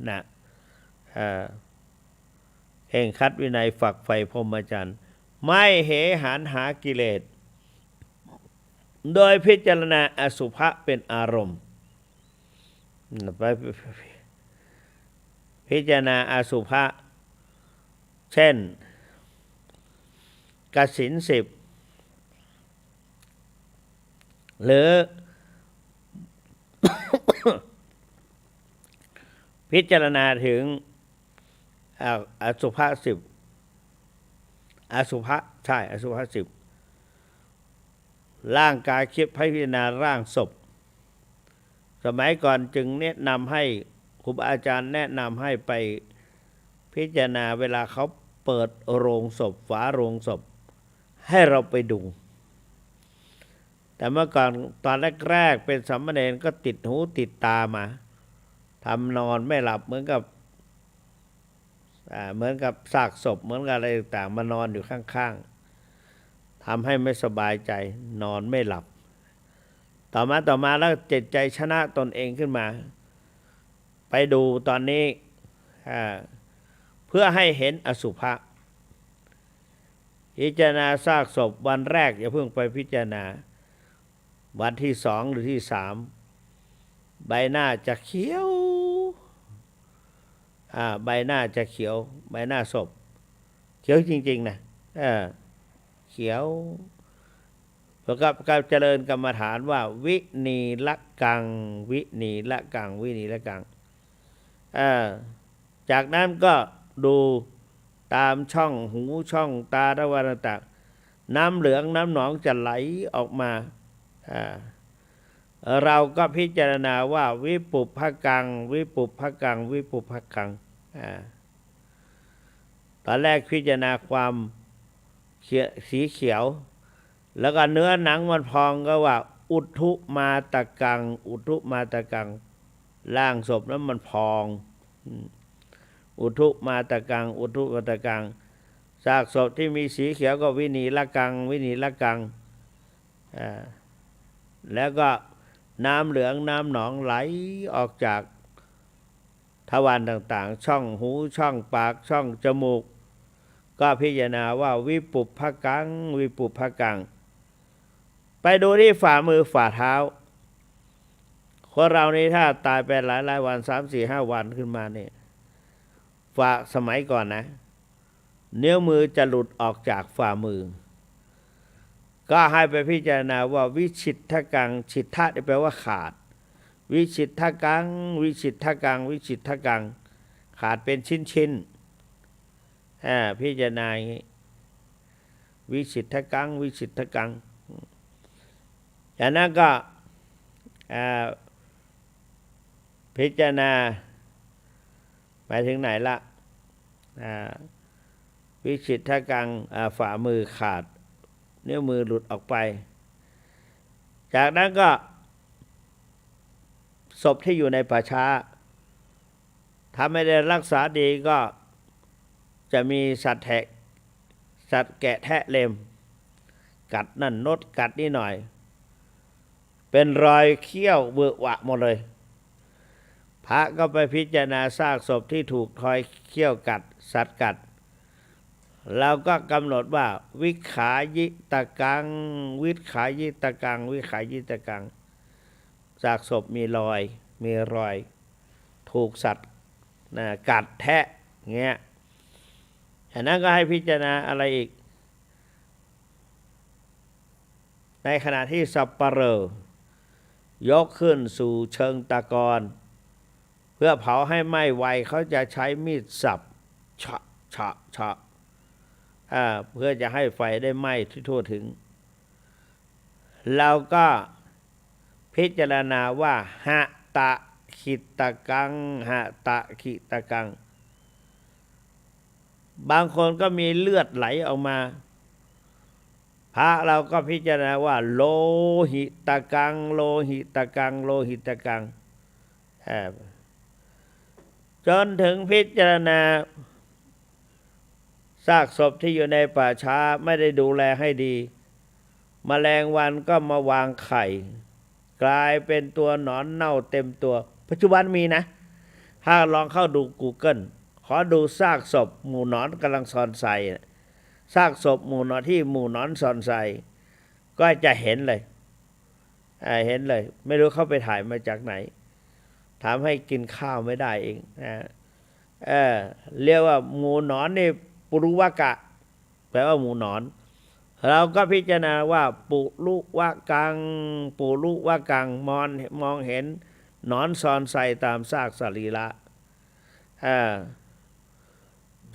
นะเคร่งครัดวินัยฝักใฝ่พรหมจรรย์ไม่เหหันหากิเลสโดยพิจารณาอสุภะเป็นอารมณ์ไปพิจารณาอสุภะเช่นกสิณ10หรือ พิจารณาถึงอสุภะ10อสุภะใช่อสุภะ10ร่างกายคิดพิจารณาร่างศพสมัยก่อนจึงแนะนำให้ครูบาอาจารย์แนะนำให้ไปพิจารณาเวลาเขาเปิดโรงศพฝาโรงศพให้เราไปดูแต่เมื่อก่อนตอนแรกๆเป็นสามเณรก็ติดหูติดตามาทำนอนไม่หลับเหมือนกับซากศพเหมือนกับอะไรต่างมานอนอยู่ข้างๆทำให้ไม่สบายใจนอนไม่หลับต่อมาแล้วจิตใจชนะตนเองขึ้นมาไปดูตอนนี้เพื่อให้เห็นอสุภะพิจารณาซากศพวันแรกอย่าเพิ่งไปพิจารณาวันที่2หรือที่3ใบหน้าจะเขียวใบหน้าจะเขียวใบหน้าศพเขียวจริงๆนะเขียวแล้วก็การเจริญกรรมฐานว่าวินีละกังวินีละกังวินีละกังจากนั้นก็ดูตามช่องหูช่องตาทวารต่างน้ำเหลืองน้ำหนองจะไหลออกมาเราก็พิจารณาว่าวิปุพพกังวิปุพพกังวิปุพพกังตอนแรกพิจารณาความสีเขียวแล้วก็เนื้อหนังมันพองก็ว่าอุทุมาตะกังอุทุมาตะกังร่างศพนั้นมันพองอุทุมาตะกังอุทุมาตะกังซากศพที่มีสีเขียวก็วินีละกังวินีละกังแล้วก็น้ำเหลืองน้ำหนองไหลออกจากทวารต่างๆช่องหูช่องปากช่องจมูกก็พิจารณาว่าวิปุพพกังวิปุพพกังไปดูที่ฝ่ามือฝ่าเท้าคนเรานี่ถ้าตายไปหลายวัน 3-4-5 วันขึ้นมาเนี่ยฝ่าสมัยก่อนนะนิ้วมือจะหลุดออกจากฝ่ามือก็ให้ไปพิจารณาว่าวิชิตทกังชิตทะแปลว่าขาดวิชิตทกังวิชิตทกังวิชิตทกังขาดเป็นชิ้นพิจารณาอย่างนี้วิชิตทกังวิชิตทกังจากนั้นก็พ พิจารณาไปถึงไหนละวิชิตกังฝ่ามือขาดนิ้วมือหลุดออกไปจากนั้นก็ศพที่อยู่ในป่าช้าถ้าไม่ได้รักษาดีก็จะมีสัตว์แกะแทะเล็มกัดนั่นนดกัดนี่หน่อยเป็นรอยเขี้ยวเวอะหวะหมดเลยพระก็ไปพิจารณาซากศพที่ถูกรอยเขี้ยวกัดสัตว์กัดเราก็กำหนดว่าวิขายิตกังวิขายิตกังวิขายิตกังซากศพมีรอยถูกสัตว์กัดแทะเงี้ยอันนั้นก็ให้พิจารณาอะไรอีกในขณะที่สัปเหร่อยกขึ้นสู่เชิงตะกอนเพื่อเผาให้ไหม้ไวเขาจะใช้มีดสับเฉาะเพื่อจะให้ไฟได้ไหม้ที่ทั่วถึงเราก็พิจารณาว่าหะตะขิตกังหะตะขิตกังบางคนก็มีเลือดไหลออกมาพระเราก็พิจารณาว่าโลหิตกังโลหิตกังโลหิตกังจนถึงพิจารณาซากศพที่อยู่ในป่าช้าไม่ได้ดูแลให้ดีแมลงวันก็มาวางไข่กลายเป็นตัวหนอนเน่าเต็มตัวปัจจุบันมีนะถ้าลองเข้าดู Google ขอดูซากศพหมู่หนอนกำลังซ่อนใส่ซากศพหมู่หนอนที่หมู่หนอนซ่อนใส่ก็จะเห็นเลยไม่รู้เขาไปถ่ายมาจากไหนทำให้กินข้าวไม่ได้เองเรียกว่าหมู่หนอนนี่ปุรุวกะแปลว่าหมู่หนอนเราก็พิจารณาว่าปุรุวกังมองเห็นหนอนซ่อนใส่ตามซากสรีระ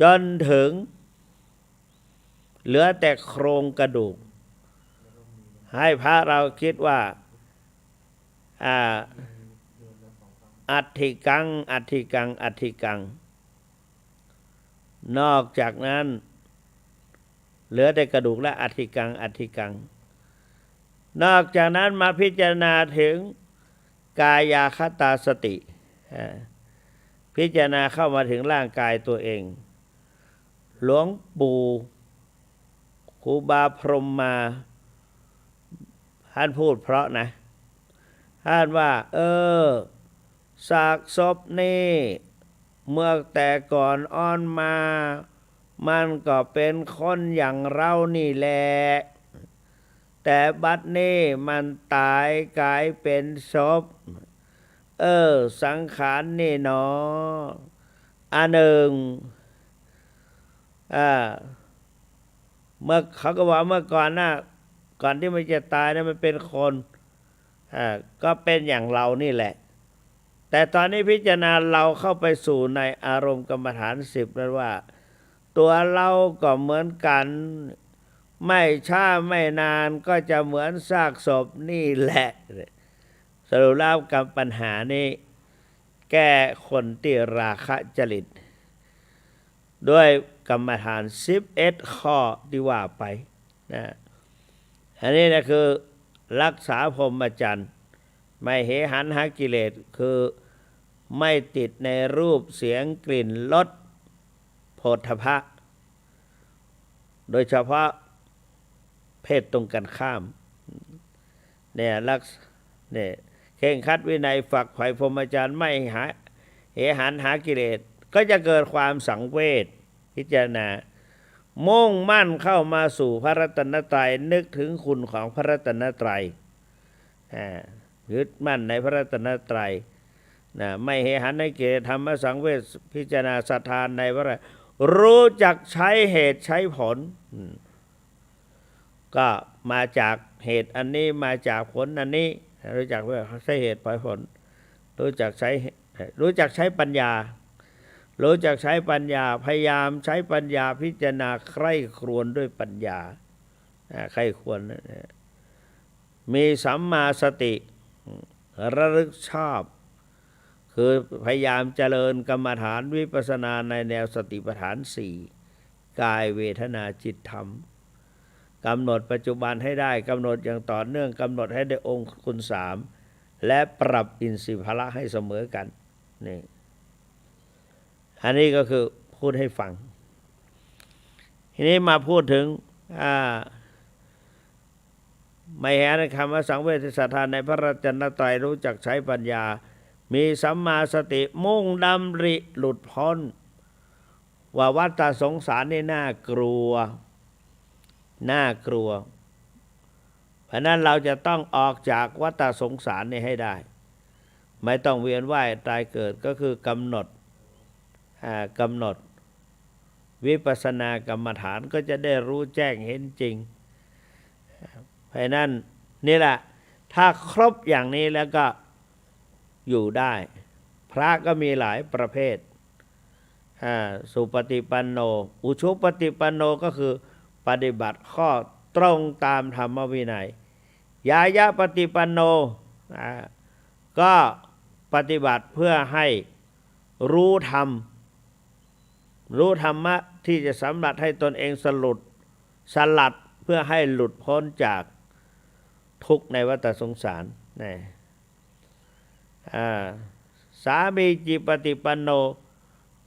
จนถึงเหลือแต่โครงกระดูกให้พระเราคิดว่าอัฐิกังนอกจากนั้นเหลือแต่กระดูกและอัฐิกังนอกจากนั้นมาพิจารณาถึงกายาคตาสติพิจารณาเข้ามาถึงร่างกายตัวเองหลวงปู่ครูบาพรหมมาท่านพูดเพราะนะท่านว่าซากศพนี่เมื่อแต่ก่อนอ้อนมามันก็เป็นคนอย่างเรานี่แหละแต่บัดนี้มันตายกลายเป็นศพสังขารนี่เนาะอันหนึ่งเมื่อเขาก็ว่าเมื่อก่อนก่อนที่มันจะตายนะมันเป็นคนก็เป็นอย่างเรานี่แหละแต่ตอนนี้พิจารณาเราเข้าไปสู่ในอารมณ์กรรมฐาน10แล้วว่าตัวเราก็เหมือนกันไม่ช้าไม่นานก็จะเหมือนซากศพนี่แหละสรุปแล้วกับปัญหานี้แก้คนที่ราคะจริตด้วยกรรมฐาน11ข้อที่ว่าไปนะอันนี้นะคือรักษาพรหมจรรย์ไม่เหหันหากิเลสคือไม่ติดในรูปเสียงกลิ่นรสโผฏฐัพพะโดยเฉพาะเพศตรงกันข้ามเนี่ยเข่งคัดวินัยฝักใฝ่พรหมจรรย์ไม่เหหันหากิเลสก็จะเกิดความสังเวชพิจารณามุ่งมั่นเข้ามาสู่พระรัตนตรัยนึกถึงคุณของพระรัตนตรัยยึดมั่นในพระรัตนตรัยไม่เหหันในเกศธรรมสังเวชพิจารณาศรัทธานในพระรู้จักใช้เหตุใช้ผลก็มาจากเหตุอันนี้มาจากผลอันนี้รู้จักว่าใช้เหตุผลรู้จักใช้ปัญญารู้จักใช้ปัญญาพยายามใช้ปัญญาพิจารณาใคร่ครวญด้วยปัญญาใคร่ครวญมีสัมมาสติระลึกชอบ คือพยายามเจริญกรรมฐานวิปัสสนาในแนวสติปัฏฐานสี่กายเวทนาจิตธรรมกำหนดปัจจุบันให้ได้กำหนดอย่างต่อเนื่องกำหนดให้ได้องค์คุณสามและปรับอินทรีย์พละให้เสมอกันนี่อันนี้ก็คือพูดให้ฟังทีนี้มาพูดถึงไม่แห่ในคำว่าสังเวชศรัทธาในพระรัตนตรัยรู้จักใช้ปัญญามีสัมมาสติมุ่งดำริหลุดพ้นว่าวัฏสงสารนี่น่ากลัวเพราะนั้นเราจะต้องออกจากวัฏสงสารนี่ให้ได้ไม่ต้องเวียนว่ายตายเกิดก็คือกำหนดวิปัสสนากรรมฐานก็จะได้รู้แจ้งเห็นจริงเพราะนั้นนี่แหละถ้าครบอย่างนี้แล้วก็อยู่ได้พระก็มีหลายประเภทสุปฏิปันโนอุชุปฏิปันโนก็คือปฏิบัติข้อตรงตามธรรมวินัยยายะปฏิปันโนก็ปฏิบัติเพื่อให้รู้ธรรมะที่จะสำลัดให้ตนเองสลัดเพื่อให้หลุดพ้นจากทุกข์ในวัฏสงสารนี่สามีจิปฏิปันโน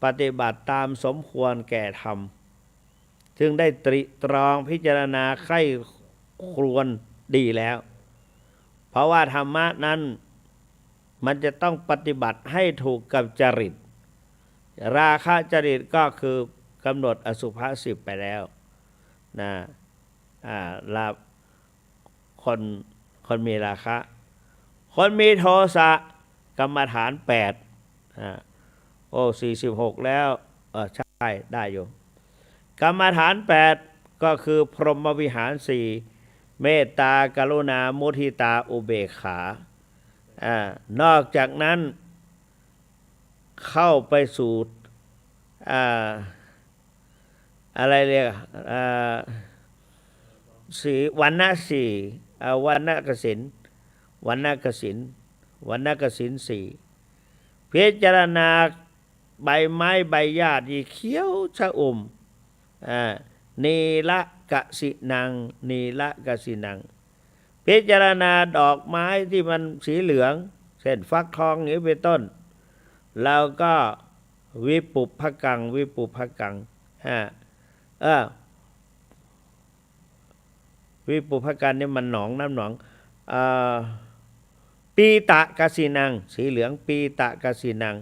ปฏิบัติตามสมควรแก่ธรรมจึงได้ตริตรองพิจารณาใคร่ครวญดีแล้วเพราะว่าธรรมะนั้นมันจะต้องปฏิบัติให้ถูกกับจริตราคะจริตก็คือกำหนดอสุภะ10ไปแล้วนะลาคนมีราคะคนมีโทสะกรรมฐาน46แล้วใช่ได้อยู่กรรมฐาน8ก็คือพรหมวิหาร4เมตตากรุณามุทิตาอุเบกขานอกจากนั้นเข้าไปสู่อะไรเรียกวันณะ4วันณะกสิน4พิจารณาใบไม้ใบหญ้าที่เขียวชอุ่มนีละกสินังพิจารณาดอกไม้ที่มันสีเหลืองเช่นฟักทองอย่างนี้เป็นต้นแล้วก็วิปุพกังวิปุพกังนี่มันหนองน้ำหนองปีตะกสินังสีเหลืองปีตะกสินัง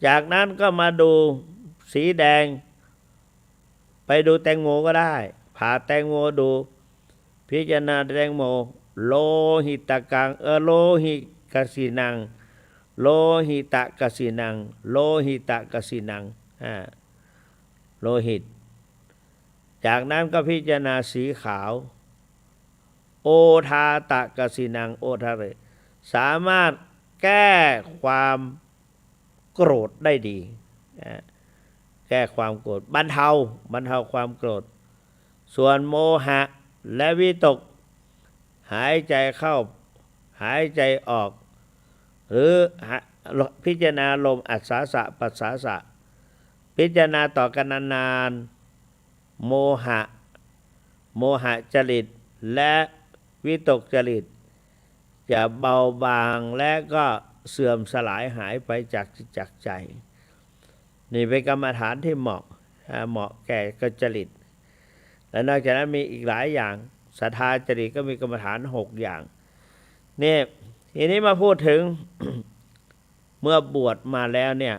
จากนั้นก็มาดูสีแดงไปดูแตงโมก็ได้ผ่าแตงโมดูพิจารณาแตงโมโลหิตกังโลหิกสินังโลหิตกสินังโลหิตจากนั้นก็พิจารณาสีขาวโอทาตกสินังโอทาเรสามารถแก้ความโกรธได้ดีแก้ความโกรธบรรเทาความโกรธส่วนโมหะและวิตกหายใจเข้าหายใจออกหรือพิจารณาลมอัศสาสะปัสสาสะพิจารณาต่อกันนานๆโมหะจริตและวิตกจริตจะเบาบางและก็เสื่อมสลายหายไปจากใจนี่เป็นกรรมฐานที่เหมาะแก่กับจริตและนอกจากนั้นมีอีกหลายอย่างศรัทธาจริตก็มีกรรมฐาน6อย่างนี่ทีนี้มาพูดถึง เมื่อบวชมาแล้วเนี่ย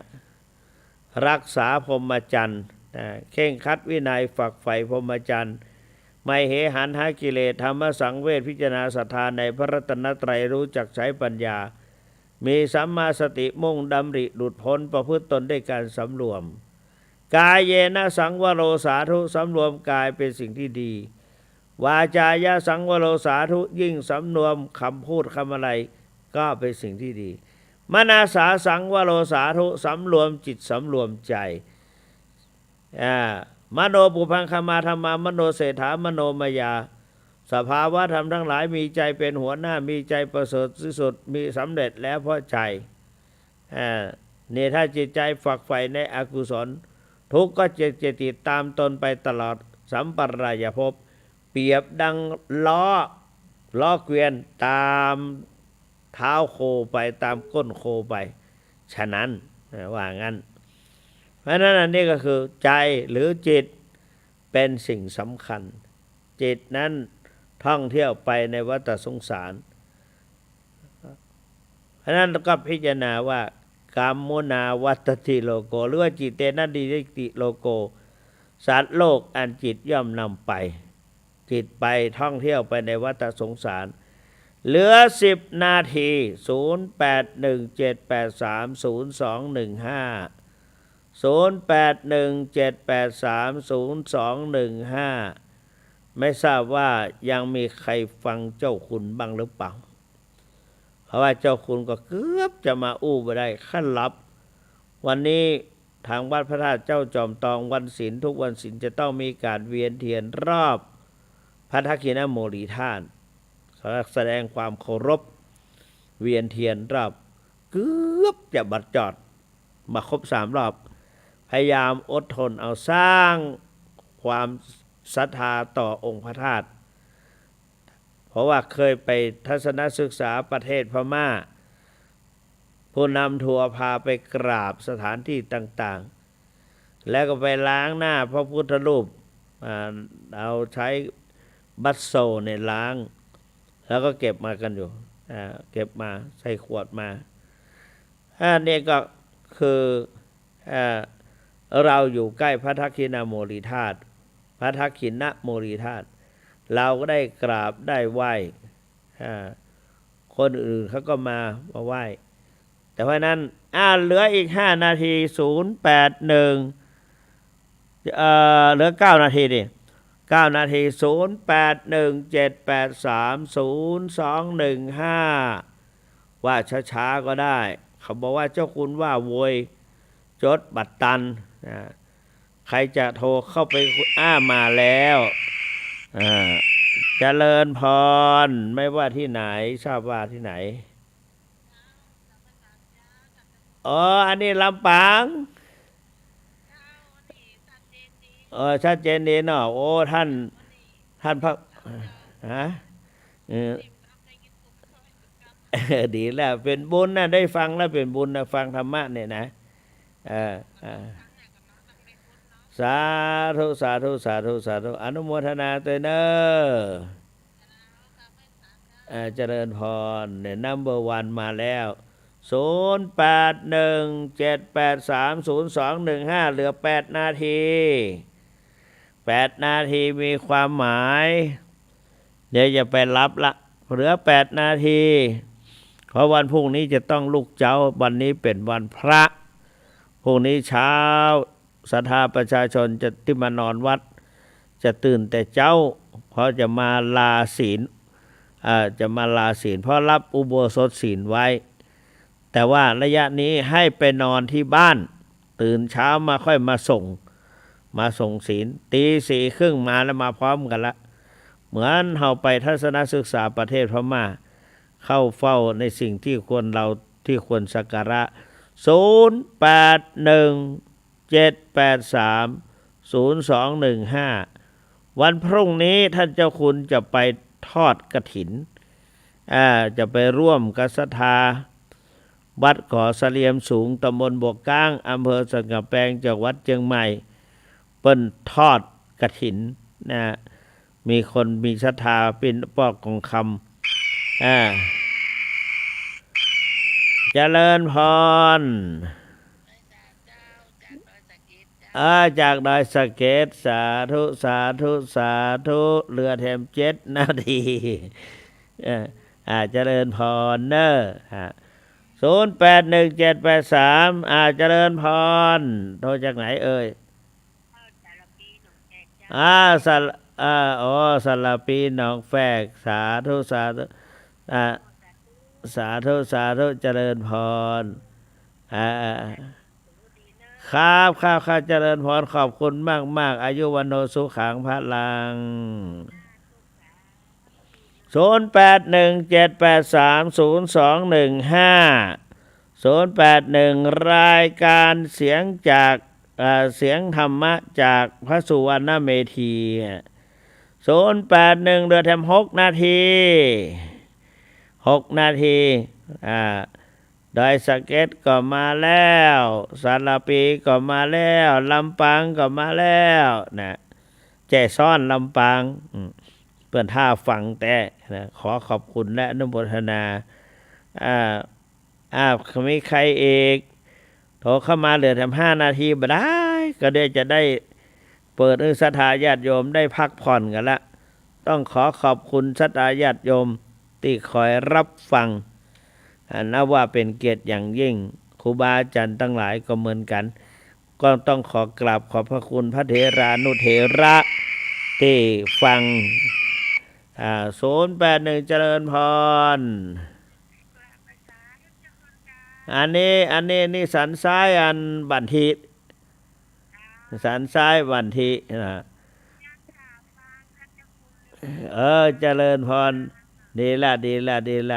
รักษาพรหมจรรย์เคร่งครัดวินัยฝักใฝ่พรหมจรรย์ไม่เหหันหากิเลสธรรมสังเวชพิจารณาศรัทธาในพระรัตนตรัยรู้จักใช้ปัญญามีสัมมาสติมุ่งดำริหลุดพ้นประพฤติตนด้วยการสำรวมกายเยนะสังวโรสาธุสำรวมกายเป็นสิ่งที่ดีวาจายะสังวโรสาธุยิ่งสำรวมคำพูดคำอะไรก็เป็นสิ่งที่ดีมนาสาสังวโรสาธุสำรวมจิตสำรวมใจมโนปุพังคมาธรรมามโนเศรษฐามโนมยา สภาวะธรรมทั้งหลายมีใจเป็นหัวหน้ามีใจประเสริฐที่สุดมีสำเร็จแล้วเพราะใจเนี่ยถ้าจิตใจฝักใฝ่ในอกุศลทุกข์ก็จะติดตามตนไปตลอดสัมปรายภพเปรียบดังล้อเกวียนตามเท้าโคไปตามก้นโคไปฉะนั้นว่างั้นเพราะนั้นอันนี้ก็คือใจหรือจิตเป็นสิ่งสำคัญจิตนั้นท่องเที่ยวไปในวัฏสงสารเพราะนั้นก็พิจารณาว่ากามมุนาวัตติโลโกหรือว่าจิตเตนะดิติโลโกสัตว์โลกอันจิตย่อมนำไปจิตไปท่องเที่ยวไปในวัฏสงสารเหลือ10 นาที 0817830215 ไม่ทราบว่ายังมีใครฟังเจ้าคุณบ้างหรือเปล่าเพราะว่าเจ้าคุณก็เกือบจะมาอู้ไปได้ขั้นลับวันนี้ทางวัดพระธาตุเจ้าจอมทองวันศีลทุกวันศีลจะต้องมีการเวียนเทียนรอบพระทักษิณโมลีธาตุแสดงความเคารพเวียนเทียนรอบเกือบจะบัดจอดมาครบ3 รอบพยายามอดทนเอาสร้างความศรัทธาต่อองค์พระธาตุเพราะว่าเคยไปทัศนศึกษาประเทศพม่าผู้นำทัวร์พาไปกราบสถานที่ต่างๆแล้วก็ไปล้างหน้าพระพุทธรูปเอาใช้บัตโซเนี่ยล้างแล้วก็เก็บมากันอยู่เก็บมาใส่ขวดมานี่ก็คือเราอยู่ใกล้พระทักษิณโมลีธาตุพระทักษิณโมลีธาตุเราก็ได้กราบได้ไหว้คนอื่นเขาก็มาไหว้แต่เพราะนั้นเหลืออีก5 นาที081เหลือ9 นาทีดิ9 นาที0817830215ว่าช้าๆก็ได้เขาบอกว่าเจ้าคุณว่าโวยจดบัตรตันใครจะโทรเข้าไปมาแล้วเจริญพรไม่ว่าที่ไหนทราบว่าที่ไหนอันนี้ลำปางชัดเจนดีเนาะโอ้ท่านพระดีแล้วเป็นบุญนะได้ฟังแล้วเป็นบุญนะฟังธรรมะเนี่ยนะสาธุสาธุสาธุสาธุอนุโมทนาตัวเนอเจริญพรเนี่ยนัมเบอร์1มาแล้ว0817830215เหลือ8 นาที8 นาทีมีความหมายเดี๋ยวจะไปรับละเหลือ8 นาทีเพราะวันพรุ่งนี้จะต้องลุกเจ้าวันนี้เป็นวันพระพรุ่งนี้เช้าศรัทธาประชาชนจะที่มานอนวัดจะตื่นแต่เจ้าเพราะจะมาลาศีลจะมาลาศีลเพราะรับอุโบสถศีลไว้แต่ว่าระยะนี้ให้ไปนอนที่บ้านตื่นเช้ามาค่อยมาส่งศีลตี4 ครึ่งมาแล้วมาพร้อมกันละเหมือนเราไปทัศนศึกษาประเทศพม่าเข้าเฝ้าในสิ่งที่ควรสักการะ0817830215วันพรุ่งนี้ท่านเจ้าคุณจะไปทอดกฐินจะไปร่วมกับศรัทธาวัดก่อเสลียมสูงตำบลบวกก้างอำเภอสังกะแปงจังหวัดเชียงใหม่เปิ้นทอดกฐินนะมีคนมีศรัทธาเป็นปอกของคำเจริญพรจากดอยสะเก็ดสาธุสาธุสาธุเรือแถม7 นาทีเจริญพรเนอ081783เจริญพรโทรจากไหนเอ่ยสลับปีหนองแฝกสาธุสาธุสาธุสาธุเจริญพรครับเจริญพรขอบคุณมากอายุวันโนสุขังพลัง 0817830215 รายการเสียงจากเสียงธรรมะจากพระสุวรรณเมธี081เดือแถม6 นาทีดอยสะเก็ดก็มาแล้วสารปีก็มาแล้วลำปางก็มาแล้วนะแจ้ซ้อนลำปางเพื่อนท่าฟังแต่นะขอขอบคุณและอนุโมทนามีใครเอกโทรเข้ามาเหลือแถม5 นาทีบ่ได้ก็เดี๋ยวจะได้เปิดให้ศรัทธาญาติโยมได้พักผ่อนกันละต้องขอขอบคุณศรัทธาญาติโยมที่คอยรับฟังนับว่าเป็นเกียรติอย่างยิ่งครูบาอาจารย์ทั้งหลายก็เหมือนกันก็ต้องขอกราบขอบพระคุณพระเถรานุเถระที่ฟัง081เจริญพรอันนี้นี่สันซ้ายอันบันทิสันซ้ายบันทินะเจริญพรดีล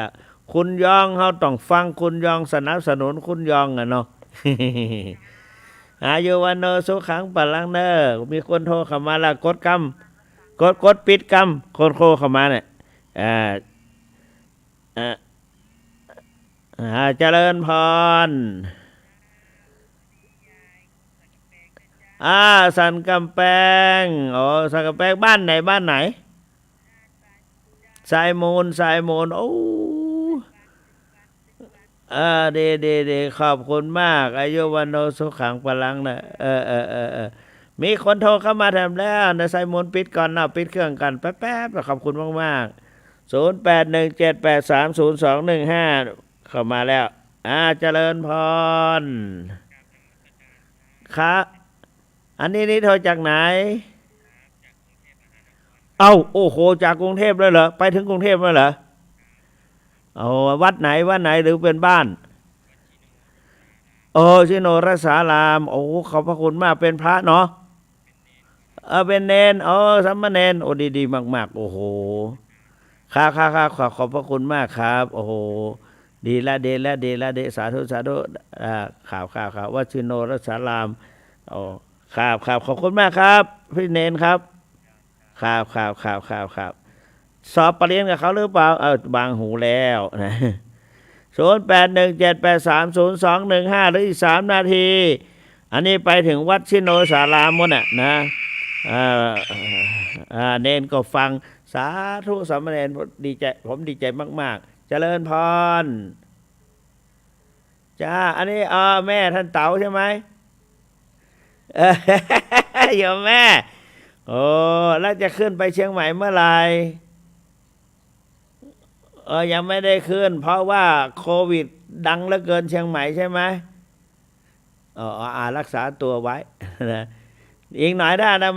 ะคุณยองเขาต้องฟังคุณยองสนับสนุนคุณยองเนาะ อายุวันโนสุขังปะลังเนอมีคนโทรเข้ามาละกดปิดกรรมคนโทรเข้ามาเนี่ยเจริญพรสันกำแพงสันกำแพงบ้านไหนสายมูลโอ้ดีขอบคุณมากอายุวันโนสุขังพลังนะมีคนโทรเข้ามาแถมแล้วนะสายมูลปิดก่อนนะปิดเครื่องกันแป๊บขอบคุณมาก0817830215เข้ามาแล้วเจริญพรครับอันนี้โทรจากไหนโอ้โหจากกรุงเทพเลยเหรอไปถึงกรุงเทพเลยเหรอวัดไหนหรือเป็นบ้านชิโนรสารามโอ้ขอบพระคุณมากเป็นพระเนาะเป็นเนนสามเณรดีมากโอ้โหค่ะขอบพระคุณมากครับโอ้โหดีละสาธุข่าวว่าชิโนรสารามครับขอบคุณมากครับพี่เนนครับครับสอบปรริญญากับเขาหรือเปล่าบางหูแล้วนะ0817830215หรืออีก3 นาทีอันนี้ไปถึงวัดชิโนสารามมุ่นนะเนนก็ฟังสาธุสามเณรดีใจผมดีใจมากๆเจริญพรจ้าอันนี้แม่ท่านเต๋าใช่ไหมโยมแม่แล้วจะขึ้นไปเชียงใหม่เมื่อไหร่ยังไม่ได้ขึ้นเพราะว่าโควิดดังเหลือเกินเชียงใหม่ใช่ไหมรักษาตัวไว้นะอีกหน่อยได้นะ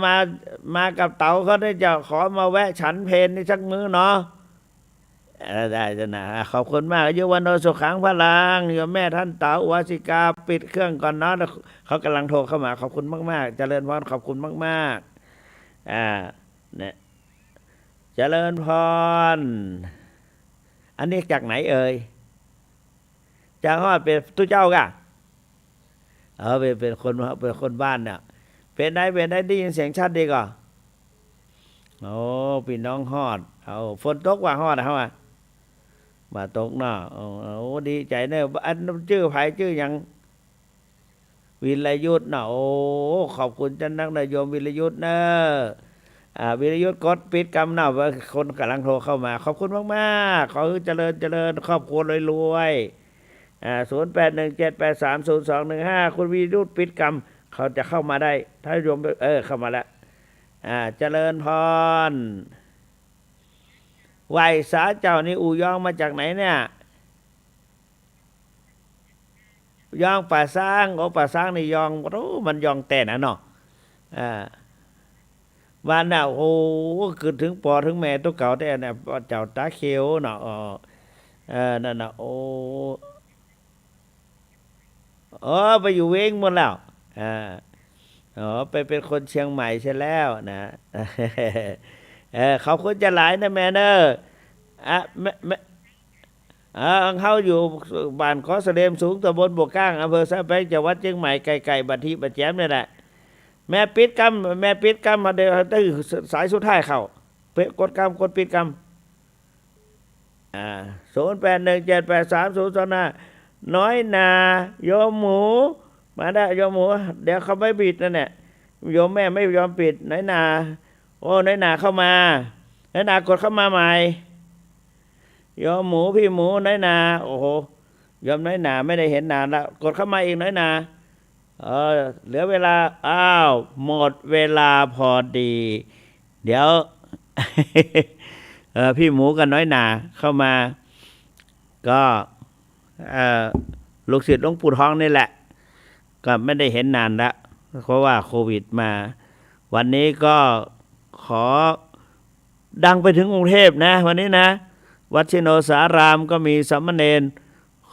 มากับเต๋าเขาได้จะขอมาแวะฉันเพลนี่สักมื้อเนาะได้จ้ะนะขอบคุณมากอายุวันโนสุขังพลังโยมแม่ท่านเต๋าวาสิกาปิดเครื่องก่อนเนาะเขากำลังโทรเข้ามาขอบคุณมากๆเจริญพรขอบคุณมากๆเนี่ยเจริญพรอันนี้จากไหนจากฮอดเป็นตุเจ้ากะเป็นคนบ้านเนี่ยเป็นได้ได้ยินเสียงชัดดีก่อพี่น้องฮอดฝนตกว่าฮอดเขามาตกเนาะดีใจเนอะอันชื่อไผชื่อยังวิรยุทธ์เนาะขอบคุณจันนักนายโยมวิรยุทธ์เนอะวิรยุทธ์กดปิดกรรมเนาะว่าคนกำลังโทรเข้ามาขอบคุณมากขอให้เจริญครอบครัวรวย0817830215คุณวิรยุทธ์ปิดกรรมเขาจะเข้ามาได้ถ้าโยมเข้ามาแล้วเจริญพรไหวสาเจ้านี่อู่ยองมาจากไหนเนี่ยยองป่าสร้างป่าสร้างนี่ยองมันยองแต่นะเนาะบ้านน่ะคือถึงปอถึงแม่ตัวเก่าแต่เนี่ยเจ้าตาเขียวเนาะนั่นน่ะไปอยู่เว้งหมดแล้วไปเป็นคนเชียงใหม่ใช่แล้วนะขอบคุณจะหลายนะแม่เนอะ ไม่เขาอยู่บ้านขอเสด็มสูงตำบลบวกก้างอำเภอสะแบงจังหวัดเชียงใหม่ไก่บัดทีบัดแจมนี่แหละแม่ปิดกำมาเดี๋ยวตื้อสายสุดท้ายเข้าเปกดปิดกำ08178302น้อยนาโยมหมูมาได้โยมหมูเดี๋ยวเขาไม่ปิดนั่นแหละโยมแม่ไม่ยอมปิดน้อยนาโอ้น้อยนาเข้ามาน้อยนากดเข้ามาใหม่โยมหมูพี่หมูน้อยนาโอ้โหโยมน้อยนาไม่ได้เห็นนานแล้วกดเข้ามาอีกน้อยนาเหลือเวลาหมดเวลาพอดี เดี๋ยว พี่หมูกับน้อยนาเข้ามาก็ลูกศิษย์หลวงปู่ทองนี่แหละก็ไม่ได้เห็นนานแล้วเพราะว่าโควิดมาวันนี้ก็ขอดังไปถึงกรุงเทพนะวันนี้นะวัดชิโนสารามก็มีสามเณร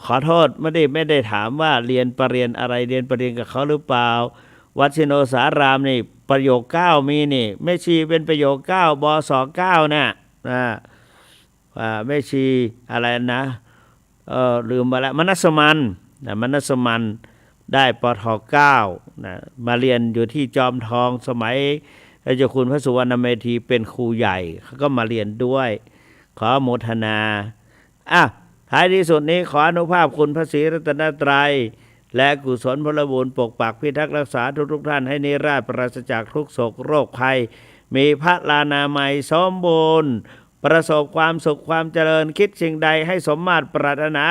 ขอโทษไม่ได้ถามว่าเรียนปรริญญาอะไรเรียนปรริญญากับเขาหรือเปล่าวัดชิโนสารามนี่ประโยค9มีนี่แม่ชีเป็นประโยค9บศ9นะแม่ชีอะไรนะลืมไปแล้วมนัสมันได้ปท9นะมาเรียนอยู่ที่จอมทองสมัยเจ้าคุณพระสุวรรณเมธีเป็นครูใหญ่เขาก็มาเรียนด้วยขอโมทนาท้ายที่สุดนี้ขออนุภาพคุณพระศรีรัตนตรัยและกุศลพลบุญปกปักพิทักษ์รักษาทุกท่านให้นิราชปราศจากทุกโศกโรคภัยมีพระลานามัยสมบูรณ์ประสบความสุขความเจริญคิดสิ่งใดให้สมมาตรปรารถนา